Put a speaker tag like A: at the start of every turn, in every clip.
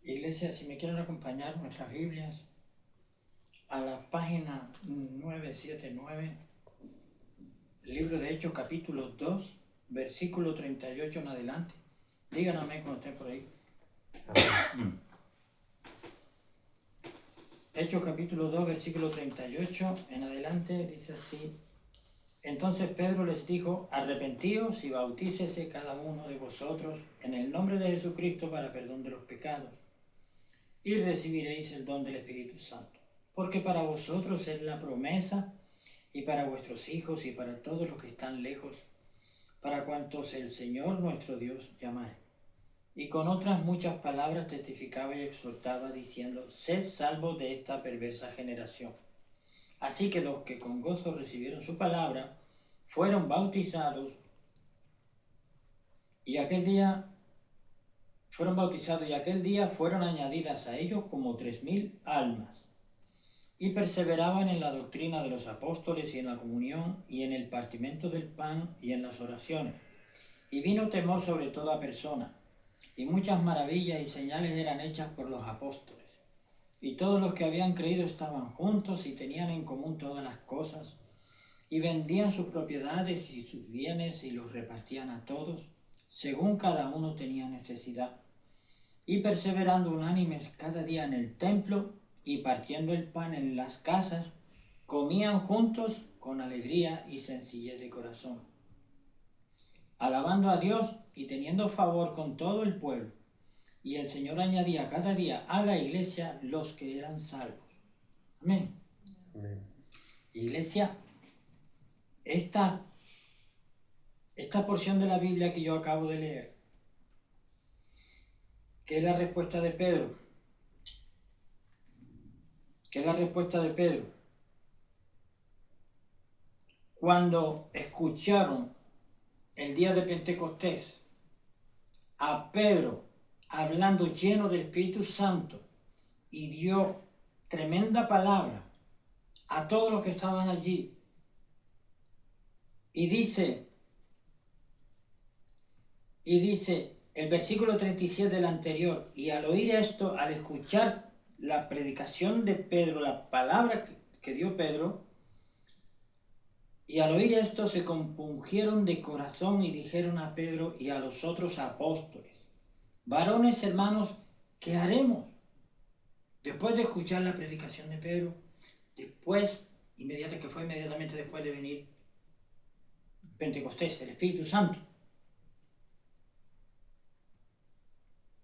A: Iglesia, si me quieren acompañar nuestras Biblias a la página 979, libro de Hechos, capítulo 2, versículo 38 en adelante. Díganme cuando estén por ahí. Hechos, capítulo 2, versículo 38 en adelante, dice así. Entonces Pedro les dijo: arrepentíos y bautícese cada uno de vosotros en el nombre de Jesucristo para perdón de los pecados, y recibiréis el don del Espíritu Santo. Porque para vosotros es la promesa, y para vuestros hijos, y para todos los que están lejos, para cuantos el Señor nuestro Dios llamare. Y con otras muchas palabras testificaba y exhortaba, diciendo: sed salvos de esta perversa generación. Así que los que con gozo recibieron su palabra fueron bautizados, y aquel día fueron añadidas a ellos como 3,000 almas. Y perseveraban en la doctrina de los apóstoles y en la comunión y en el partimiento del pan y en las oraciones. Y vino temor sobre toda persona, y muchas maravillas y señales eran hechas por los apóstoles. Y todos los que habían creído estaban juntos y tenían en común todas las cosas, y vendían sus propiedades y sus bienes y los repartían a todos, según cada uno tenía necesidad. Y perseverando unánimes cada día en el templo, y partiendo el pan en las casas, comían juntos con alegría y sencillez de corazón, alabando a Dios y teniendo favor con todo el pueblo. Y el Señor añadía cada día a la iglesia los que eran salvos. Amén.
B: Amén.
A: Iglesia, esta porción de la Biblia que yo acabo de leer, que es la respuesta de Pedro, cuando escucharon el día de Pentecostés a Pedro hablando lleno del Espíritu Santo, y dio tremenda palabra a todos los que estaban allí. Y dice el versículo 37 del anterior: y al oír esto, al escuchar la predicación de Pedro, la palabra que dio Pedro, y al oír esto se compungieron de corazón y dijeron a Pedro y a los otros apóstoles: varones, hermanos, ¿qué haremos? Después de escuchar la predicación de Pedro, inmediatamente después de venir Pentecostés, el Espíritu Santo.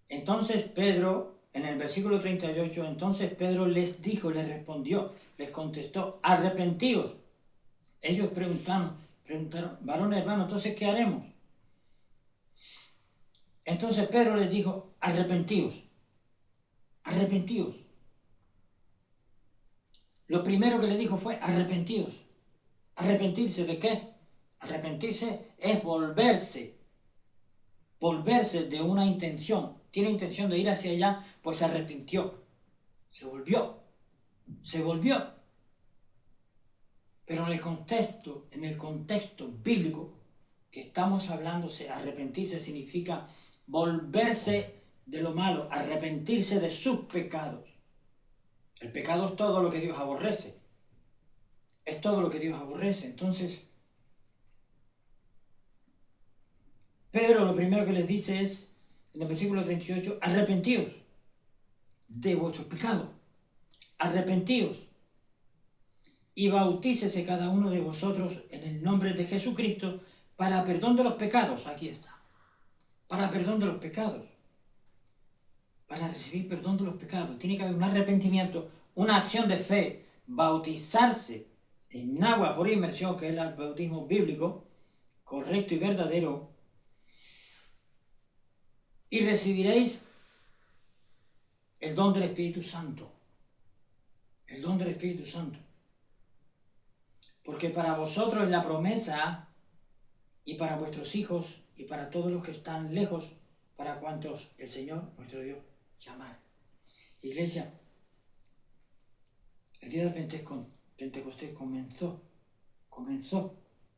A: Entonces Pedro, en el versículo 38, entonces Pedro les respondió, les contestó: arrepentíos. Ellos preguntaron, varones, hermanos, entonces ¿qué haremos? Entonces Pedro les dijo: arrepentíos. Lo primero que le dijo fue: arrepentíos. ¿Arrepentirse de qué? Arrepentirse es volverse de una intención. Tiene intención de ir hacia allá, pues se arrepintió. Se volvió. Pero en el contexto bíblico que estamos hablando, arrepentirse significa volverse de lo malo, arrepentirse de sus pecados. El pecado es todo lo que Dios aborrece. Entonces, Pedro lo primero que les dice es, en el versículo 38, arrepentíos de vuestros pecados. Arrepentíos y bautícese cada uno de vosotros en el nombre de Jesucristo para perdón de los pecados. Aquí está. Para perdón de los pecados. Para recibir perdón de los pecados tiene que haber un arrepentimiento, una acción de fe, bautizarse en agua por inmersión, que es el bautismo bíblico, correcto y verdadero, y recibiréis el don del Espíritu Santo. El don del Espíritu Santo. Porque para vosotros es la promesa, y para vuestros hijos, y para todos los que están lejos, para cuantos el Señor, nuestro Dios, llamare. Iglesia, el día de Pentecostés comenzó,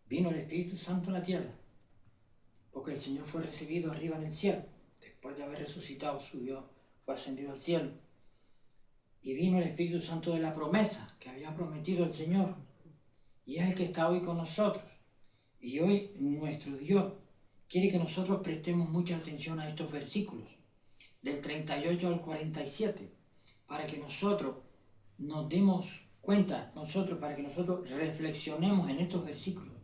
A: vino el Espíritu Santo a la tierra, porque el Señor fue recibido arriba en el cielo, después de haber resucitado, subió fue ascendido al cielo. Y vino el Espíritu Santo de la promesa que había prometido el Señor. Y es el que está hoy con nosotros. Y hoy nuestro Dios quiere que nosotros prestemos mucha atención a estos versículos, del 38 al 47, para que nosotros nos demos cuenta, para que nosotros reflexionemos en estos versículos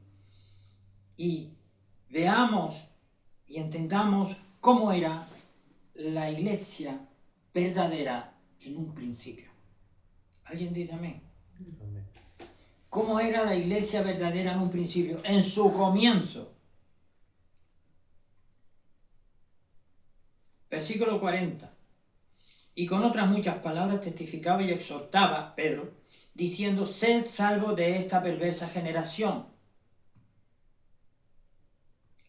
A: y veamos y entendamos cómo era la iglesia verdadera en un principio. ¿Alguien dice amén? Amén. ¿Cómo era la iglesia verdadera en un principio? En su comienzo. Versículo 40. Y con otras muchas palabras testificaba y exhortaba Pedro, diciendo: sed salvos de esta perversa generación.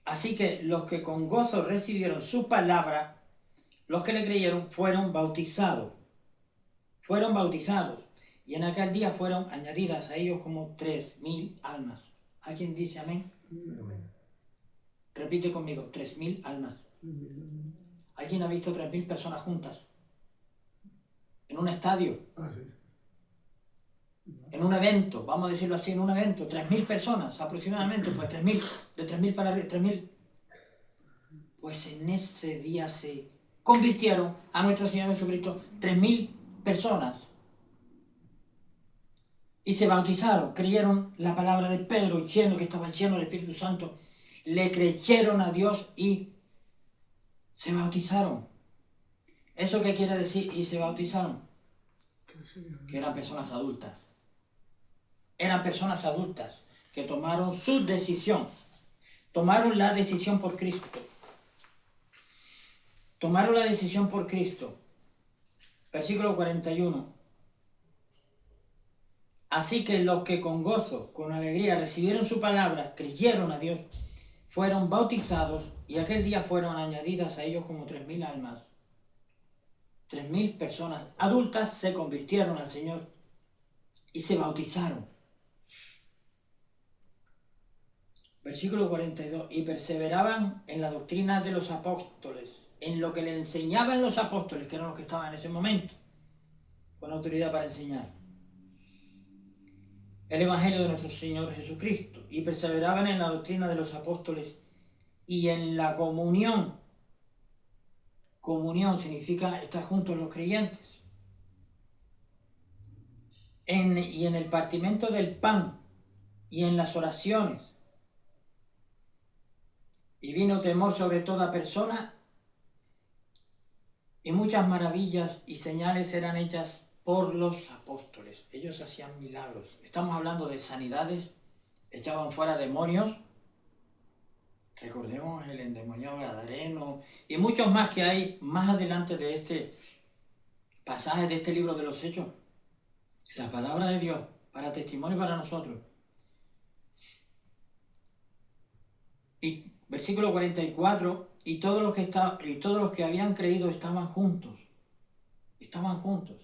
A: Así que los que con gozo recibieron su palabra, los que le creyeron, fueron bautizados. Fueron bautizados. Y en aquel día fueron añadidas a ellos como 3,000 almas. ¿Alguien dice amén? Amén. Repite conmigo: 3,000 almas. ¿Alguien ha visto 3,000 personas juntas? En un estadio. En un evento, vamos a decirlo así, en un evento, 3,000 personas aproximadamente, pues 3,000, de 3,000 para arriba, 3,000. Pues en ese día se convirtieron a nuestro Señor Jesucristo 3,000 personas. Y se bautizaron, creyeron la palabra de Pedro, que estaba lleno del Espíritu Santo, le creyeron a Dios y se bautizaron. ¿Eso qué quiere decir? Y se bautizaron. Que eran personas adultas. Eran personas adultas que tomaron su decisión. Tomaron la decisión por Cristo. Tomaron la decisión por Cristo. Versículo 41. Así que los que con gozo, con alegría recibieron su palabra, creyeron a Dios, fueron bautizados y aquel día fueron añadidas a ellos como 3,000 almas. 3,000 personas adultas se convirtieron al Señor y se bautizaron. Versículo 42. Y perseveraban en la doctrina de los apóstoles, en lo que le enseñaban los apóstoles, que eran los que estaban en ese momento, con autoridad para enseñar el Evangelio de nuestro Señor Jesucristo. Y perseveraban en la doctrina de los apóstoles y en la comunión. Comunión significa estar juntos los creyentes. Y en el partimiento del pan y en las oraciones. Y vino temor sobre toda persona y muchas maravillas y señales eran hechas por los apóstoles. Ellos hacían milagros. Estamos hablando de sanidades, echaban fuera demonios. Recordemos el endemoniado gadareno y muchos más que hay más adelante de este pasaje, de este libro de los Hechos. La palabra de Dios para testimonio para nosotros. Y versículo 44, y todos los que habían creído estaban juntos. Estaban juntos.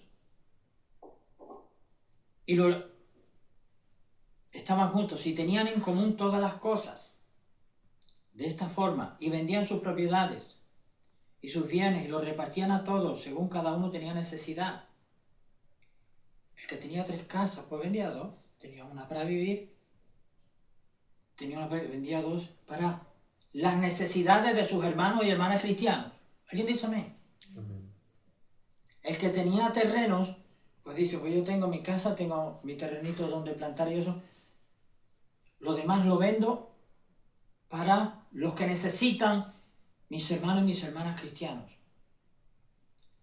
A: Estaban juntos y tenían en común todas las cosas. De esta forma, y vendían sus propiedades y sus bienes y los repartían a todos según cada uno tenía necesidad. El que tenía 3 casas, pues vendía 2. Tenía una para vivir, vendía 2 para las necesidades de sus hermanos y hermanas cristianos. ¿Alguien dice amén? Amén. El que tenía terrenos, pues dice: pues yo tengo mi casa, tengo mi terrenito donde plantar y eso. Lo demás lo vendo para los que necesitan, mis hermanos y mis hermanas cristianos.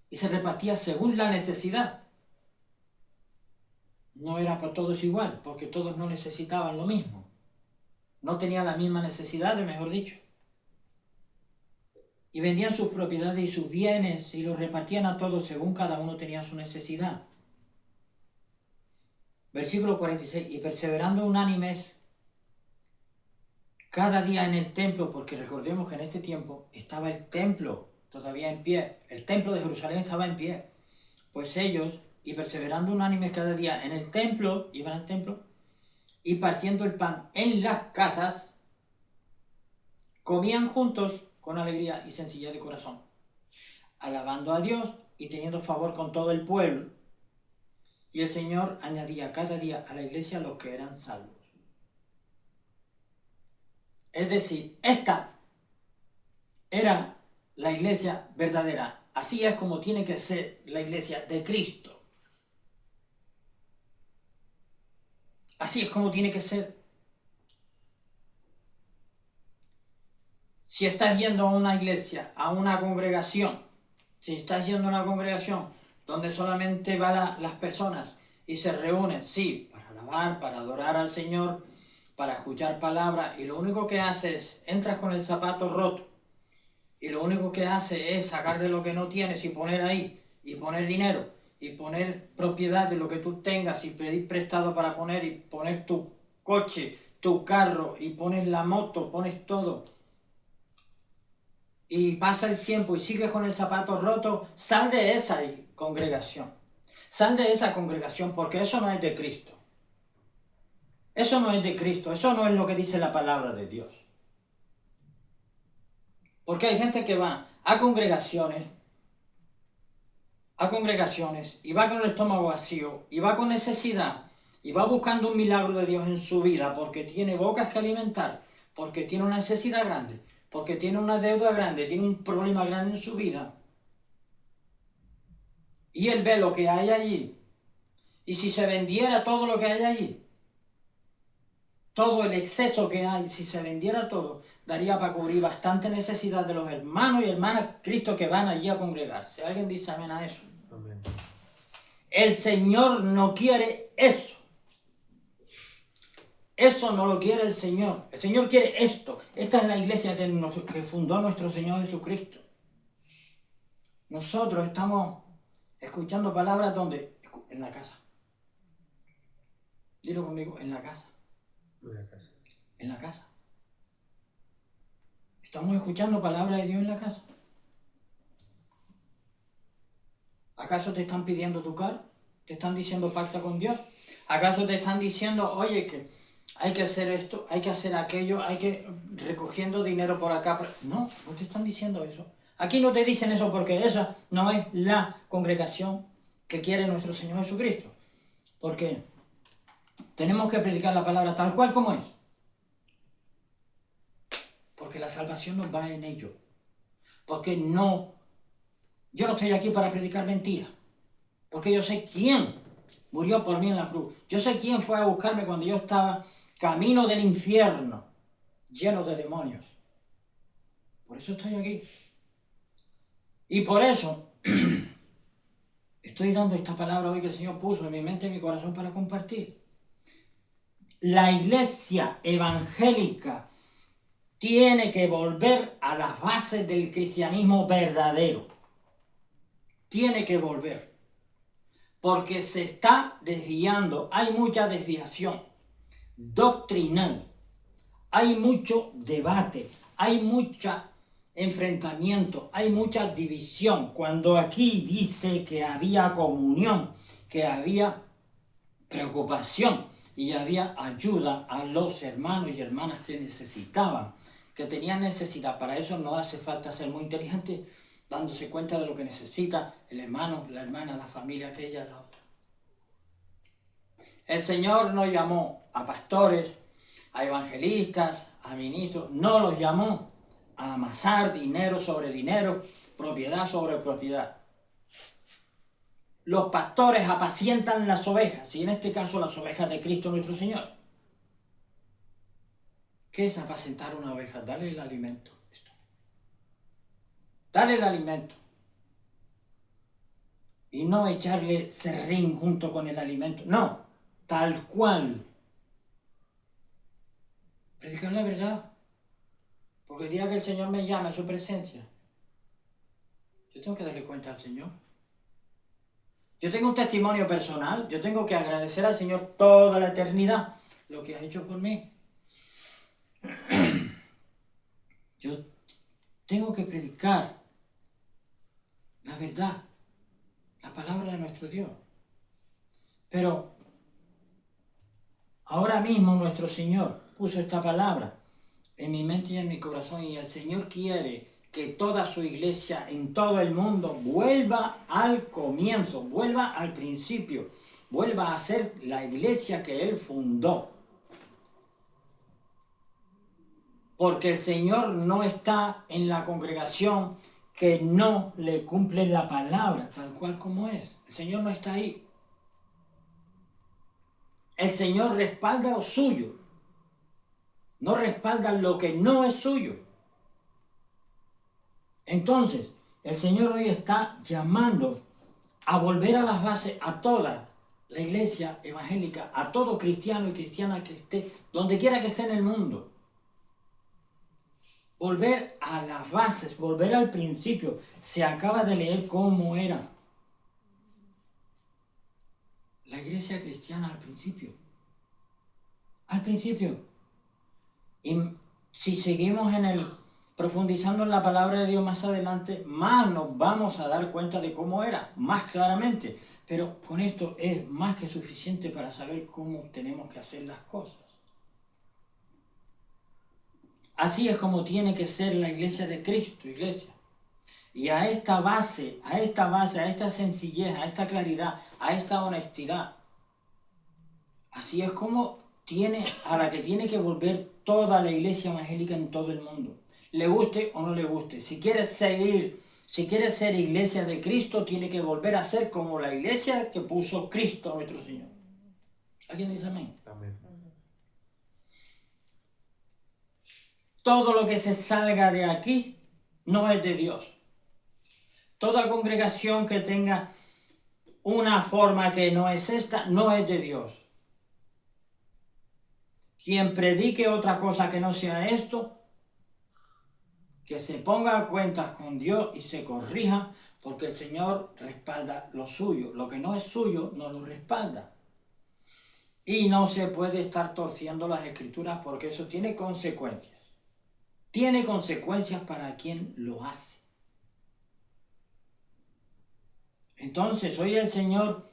A: Y se repartía según la necesidad. No era para todos igual, porque todos no necesitaban lo mismo. No tenían la misma necesidad, mejor dicho. Y vendían sus propiedades y sus bienes y los repartían a todos según cada uno tenía su necesidad. Versículo 46. Y perseverando unánimes cada día en el templo, porque recordemos que en este tiempo estaba el templo todavía en pie. El templo de Jerusalén estaba en pie. Pues ellos, y perseverando unánimes cada día en el templo, iban al templo, y partiendo el pan en las casas, comían juntos con alegría y sencillez de corazón, alabando a Dios y teniendo favor con todo el pueblo. Y el Señor añadía cada día a la iglesia los que eran salvos. Es decir, esta era la iglesia verdadera. Así es como tiene que ser la iglesia de Cristo. Así es como tiene que ser. Si estás yendo a una iglesia, a una congregación, si estás yendo a una congregación donde solamente van las personas y se reúnen, sí, para alabar, para adorar al Señor, para escuchar palabras, y lo único que haces es, entras con el zapato roto, y lo único que hace es sacar de lo que no tienes y poner ahí, y poner dinero, y poner propiedad de lo que tú tengas, y pedir prestado para poner, y poner tu coche, tu carro, y pones la moto, pones todo, y pasa el tiempo y sigues con el zapato roto, sal de esa congregación. Sal de esa congregación, porque eso no es de Cristo. Eso no es de Cristo, eso no es lo que dice la palabra de Dios. Porque hay gente que va a congregaciones y va con el estómago vacío, y va con necesidad, y va buscando un milagro de Dios en su vida, porque tiene bocas que alimentar, porque tiene una necesidad grande, porque tiene una deuda grande, tiene un problema grande en su vida. Y él ve lo que hay allí. Y si se vendiera todo lo que hay allí, todo el exceso que hay, si se vendiera todo, daría para cubrir bastante necesidad de los hermanos y hermanas Cristo que van allí a congregarse. ¿Alguien dice amén a eso? Amén. El Señor no quiere eso. Eso no lo quiere el Señor. El Señor quiere esto. Esta es la iglesia que fundó nuestro Señor Jesucristo. Nosotros estamos escuchando palabras donde, en la casa. Dilo conmigo, en la casa. En la casa. En la casa. ¿Estamos escuchando palabras de Dios en la casa? ¿Acaso te están pidiendo tu carro? ¿Te están diciendo pacta con Dios? ¿Acaso te están diciendo, oye, que hay que hacer esto, hay que hacer aquello, hay que recogiendo dinero por acá? No, no te están diciendo eso. Aquí no te dicen eso porque esa no es la congregación que quiere nuestro Señor Jesucristo. Porque tenemos que predicar la palabra tal cual como es. Porque la salvación nos va en ello. Porque yo no estoy aquí para predicar mentiras. Porque yo sé quién murió por mí en la cruz. Yo sé quién fue a buscarme cuando yo estaba camino del infierno, lleno de demonios. Por eso estoy aquí. Y por eso estoy dando esta palabra hoy que el Señor puso en mi mente y en mi corazón para compartir. La iglesia evangélica tiene que volver a las bases del cristianismo verdadero. Tiene que volver. Porque se está desviando. Hay mucha desviación doctrinal. Hay mucho debate. Hay mucho enfrentamiento. Hay mucha división. Cuando aquí dice que había comunión, que había preocupación y había ayuda a los hermanos y hermanas que necesitaban, que tenían necesidad. Para eso no hace falta ser muy inteligente, dándose cuenta de lo que necesita el hermano, la hermana, la familia, aquella, la otra. El Señor no llamó a pastores, a evangelistas, a ministros, no los llamó a amasar dinero sobre dinero, propiedad sobre propiedad. Los pastores apacientan las ovejas, y en este caso las ovejas de Cristo nuestro Señor. ¿Qué es apacentar una oveja? Dale el alimento. Dale el alimento. Y no echarle serrín junto con el alimento. No, tal cual. Predicar la verdad. Porque el día que el Señor me llame a su presencia, yo tengo que darle cuenta al Señor. Yo tengo un testimonio personal. Yo tengo que agradecer al Señor toda la eternidad lo que ha hecho por mí. Yo tengo que predicar la verdad, la palabra de nuestro Dios. Pero ahora mismo nuestro Señor puso esta palabra en mi mente y en mi corazón, y el Señor quiere que toda su iglesia en todo el mundo vuelva al comienzo, vuelva al principio, vuelva a ser la iglesia que Él fundó. Porque el Señor no está en la congregación que no le cumple la palabra tal cual como es. El Señor no está ahí. El Señor respalda lo suyo. No respalda lo que no es suyo. Entonces, el Señor hoy está llamando a volver a las bases a toda la iglesia evangélica, a todo cristiano y cristiana que esté, donde quiera que esté en el mundo. Volver a las bases, volver al principio. Se acaba de leer cómo era la iglesia cristiana al principio. Al principio. Y si seguimos profundizando en la palabra de Dios más adelante, más nos vamos a dar cuenta de cómo era, más claramente. Pero con esto es más que suficiente para saber cómo tenemos que hacer las cosas. Así es como tiene que ser la iglesia de Cristo, iglesia. Y a esta base, a esta sencillez, a esta claridad, a esta honestidad, así es como a la que tiene que volver toda la iglesia evangélica en todo el mundo. Le guste o no le guste. Si quiere ser iglesia de Cristo, tiene que volver a ser como la iglesia que puso Cristo nuestro Señor. ¿Alguien dice amén?
B: Amén.
A: Todo lo que se salga de aquí no es de Dios. Toda congregación que tenga una forma que no es esta, no es de Dios. Quien predique otra cosa que no sea esto, que se ponga a cuentas con Dios y se corrija, porque el Señor respalda lo suyo. Lo que no es suyo, no lo respalda. Y no se puede estar torciendo las Escrituras porque eso tiene consecuencias. Tiene consecuencias para quien lo hace. Entonces, hoy el Señor,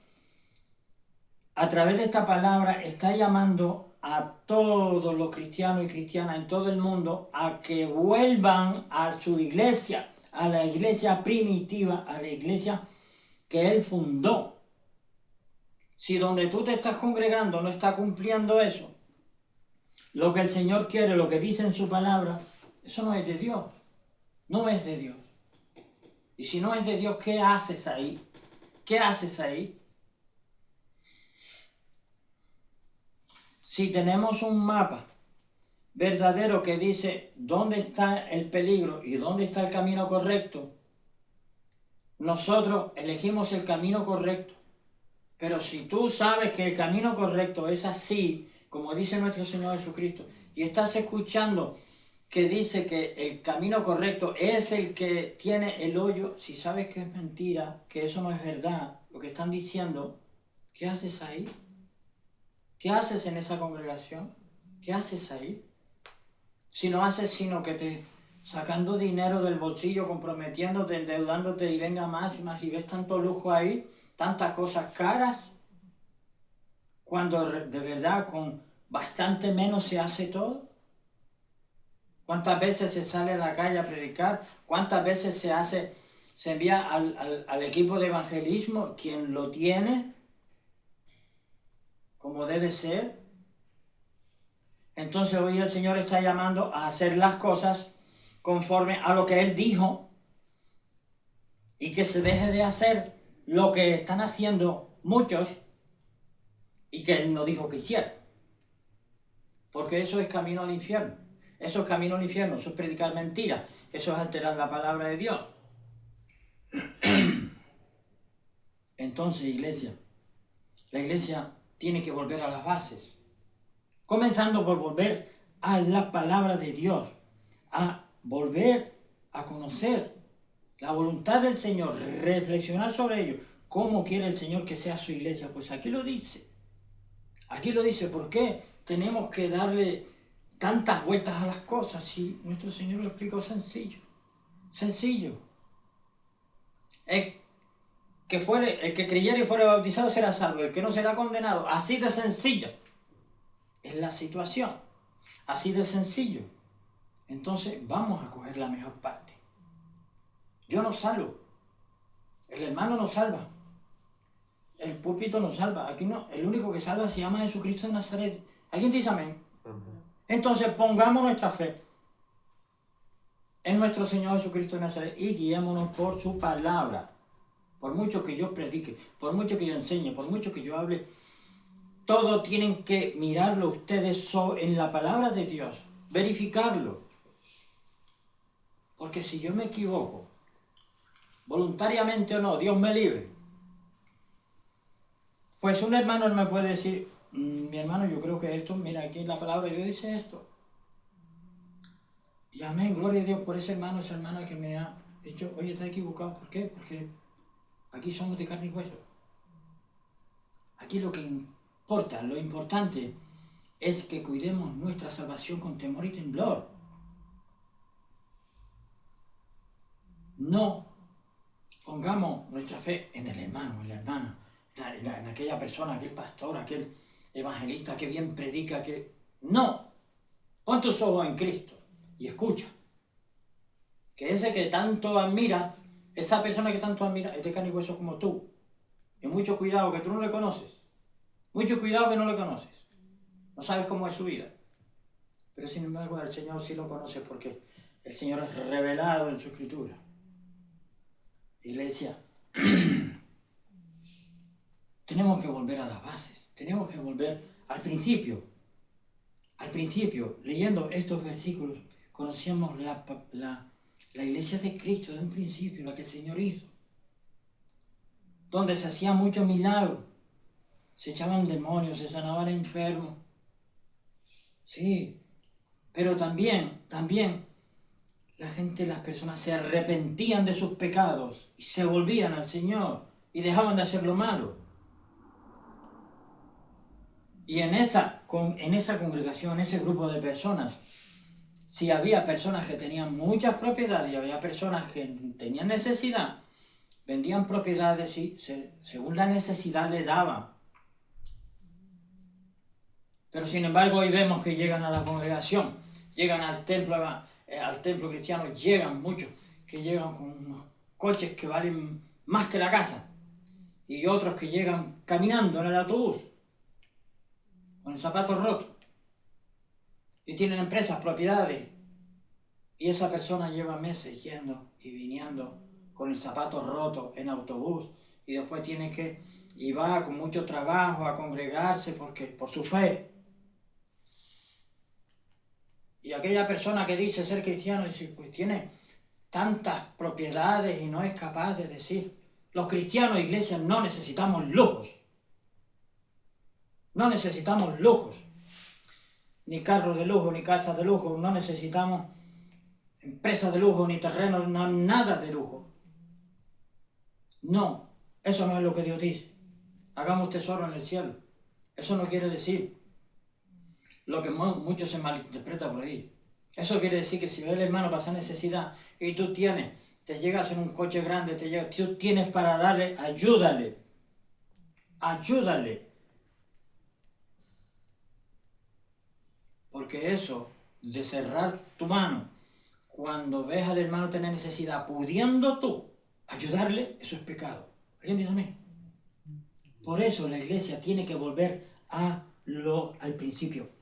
A: a través de esta palabra, está llamando a todos los cristianos y cristianas en todo el mundo a que vuelvan a su iglesia, a la iglesia primitiva, a la iglesia que Él fundó. Si donde tú te estás congregando no está cumpliendo eso, lo que el Señor quiere, lo que dice en su palabra, eso no es de Dios. No es de Dios. Y si no es de Dios, ¿qué haces ahí? ¿Qué haces ahí? Si tenemos un mapa verdadero que dice dónde está el peligro y dónde está el camino correcto, nosotros elegimos el camino correcto. Pero si tú sabes que el camino correcto es así, como dice nuestro Señor Jesucristo, y estás escuchando que dice que el camino correcto es el que tiene el hoyo, si sabes que es mentira, que eso no es verdad, lo que están diciendo, ¿qué haces ahí? ¿Qué haces en esa congregación? ¿Qué haces ahí? Si no haces sino que te sacando dinero del bolsillo, comprometiéndote, endeudándote y venga más y más, y ves tanto lujo ahí, tantas cosas caras, cuando de verdad con bastante menos se hace todo. ¿Cuántas veces se sale a la calle a predicar? ¿Cuántas veces se envía al equipo de evangelismo, quien lo tiene, como debe ser? Entonces hoy el Señor está llamando a hacer las cosas conforme a lo que Él dijo y que se deje de hacer lo que están haciendo muchos y que Él no dijo que hiciera. Porque eso es camino al infierno. Eso es camino al infierno, eso es predicar mentiras, eso es alterar la palabra de Dios. Entonces, la iglesia tiene que volver a las bases, comenzando por volver a la palabra de Dios, a volver a conocer la voluntad del Señor, reflexionar sobre ello. ¿Cómo quiere el Señor que sea su iglesia? Pues aquí lo dice. Aquí lo dice. ¿Por qué tenemos que darle tantas vueltas a las cosas si nuestro Señor lo explicó sencillo? Sencillo. El que creyera y fuera bautizado será salvo, el que no será condenado. Así de sencillo es la situación. Así de sencillo. Entonces vamos a coger la mejor parte. Yo no salvo. El hermano nos salva. El púlpito nos salva. Aquí no. El único que salva se llama Jesucristo de Nazaret. ¿Alguien dice amén? Amén. Entonces pongamos nuestra fe en nuestro Señor Jesucristo de Nazaret y guiémonos por su palabra. Por mucho que yo predique, por mucho que yo enseñe, por mucho que yo hable, todo tienen que mirarlo ustedes en la palabra de Dios, verificarlo. Porque si yo me equivoco, voluntariamente o no, Dios me libre. Pues un hermano me puede decir, mi hermano, yo creo que esto, mira, aquí en la palabra de Dios dice esto. Y amén, gloria a Dios por ese hermano, esa hermana que me ha dicho, oye, estás equivocado. ¿Por qué? Porque aquí somos de carne y hueso. Aquí lo que importa, lo importante es que cuidemos nuestra salvación con temor y temblor. No pongamos nuestra fe en el hermano, en la hermana, en aquella persona, aquel pastor, aquel evangelista que bien predica, que... No, pon tus ojos en Cristo y escucha. Que ese que tanto admira, esa persona que tanto admira, es de carne y hueso como tú. Y mucho cuidado que tú no le conoces. Mucho cuidado que no le conoces. No sabes cómo es su vida. Pero sin embargo el Señor sí lo conoce porque el Señor es revelado en su Escritura. Iglesia, tenemos que volver a las bases. Tenemos que volver al principio. Al principio, leyendo estos versículos, conocíamos la iglesia de Cristo de un principio, la que el Señor hizo. Donde se hacían muchos milagros. Se echaban demonios, se sanaban enfermos. Sí, pero también la gente, las personas se arrepentían de sus pecados y se volvían al Señor y dejaban de hacer lo malo. Y en esa congregación, en ese grupo de personas, si había personas que tenían muchas propiedades y había personas que tenían necesidad, vendían propiedades y según la necesidad les daban. Pero sin embargo hoy vemos que llegan a la congregación, llegan al templo cristiano, llegan muchos que llegan con unos coches que valen más que la casa y otros que llegan caminando en el autobús con el zapato roto y tienen empresas, propiedades y esa persona lleva meses yendo y viniendo con el zapato roto en autobús y después y va con mucho trabajo a congregarse por su fe. Y aquella persona que dice ser cristiano, dice, pues tiene tantas propiedades y no es capaz de decir, los cristianos, iglesias, no necesitamos lujos. No necesitamos lujos. Ni carros de lujo, ni casas de lujo. No necesitamos empresas de lujo, ni terrenos, no, nada de lujo. No, eso no es lo que Dios dice. Hagamos tesoro en el cielo. Eso no quiere decir lo que mucho se malinterpreta por ahí. Eso quiere decir que si ve el hermano pasar necesidad y tú te llegas en un coche grande, tú tienes para darle, ayúdale. Porque eso de cerrar tu mano cuando ves al hermano tener necesidad, pudiendo tú ayudarle, eso es pecado. ¿Alguien dice amén? Por eso la iglesia tiene que volver al principio.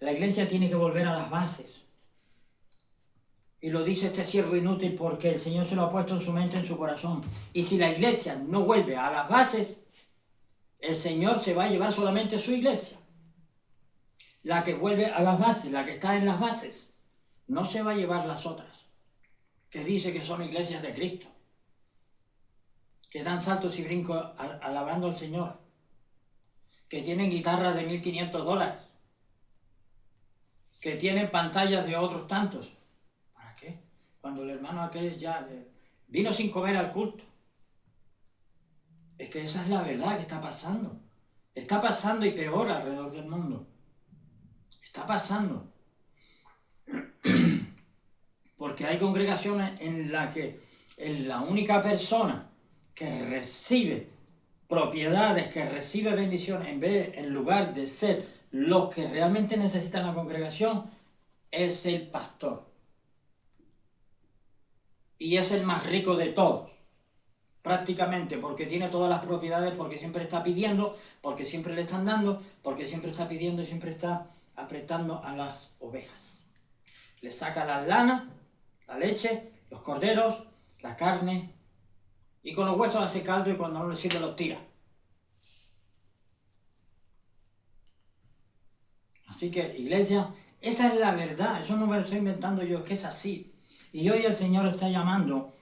A: La iglesia tiene que volver a las bases. Y lo dice este siervo inútil porque el Señor se lo ha puesto en su mente, en su corazón. Y si la iglesia no vuelve a las bases, el Señor se va a llevar solamente su iglesia. La que vuelve a las bases, la que está en las bases, no se va a llevar las otras, que dice que son iglesias de Cristo, que dan saltos y brincos alabando al Señor, que tienen guitarras de $1,500, que tienen pantallas de otros tantos. ¿Para qué? Cuando el hermano aquel ya vino sin comer al culto. Es que esa es la verdad que está pasando. Está pasando y peor alrededor del mundo. Está pasando. Porque hay congregaciones en las que la única persona que recibe propiedades, que recibe bendiciones, en lugar de ser los que realmente necesitan la congregación, es el pastor. y es el más rico de todos, prácticamente, porque tiene todas las propiedades, porque siempre está pidiendo, porque siempre le están dando, porque siempre está pidiendo y siempre está apretando a las ovejas. Le saca la lana, la leche, los corderos, la carne, y con los huesos hace caldo y cuando no le sirve los tira. Así que, iglesia, esa es la verdad, eso no me lo estoy inventando yo, es que es así. Y hoy el Señor está llamando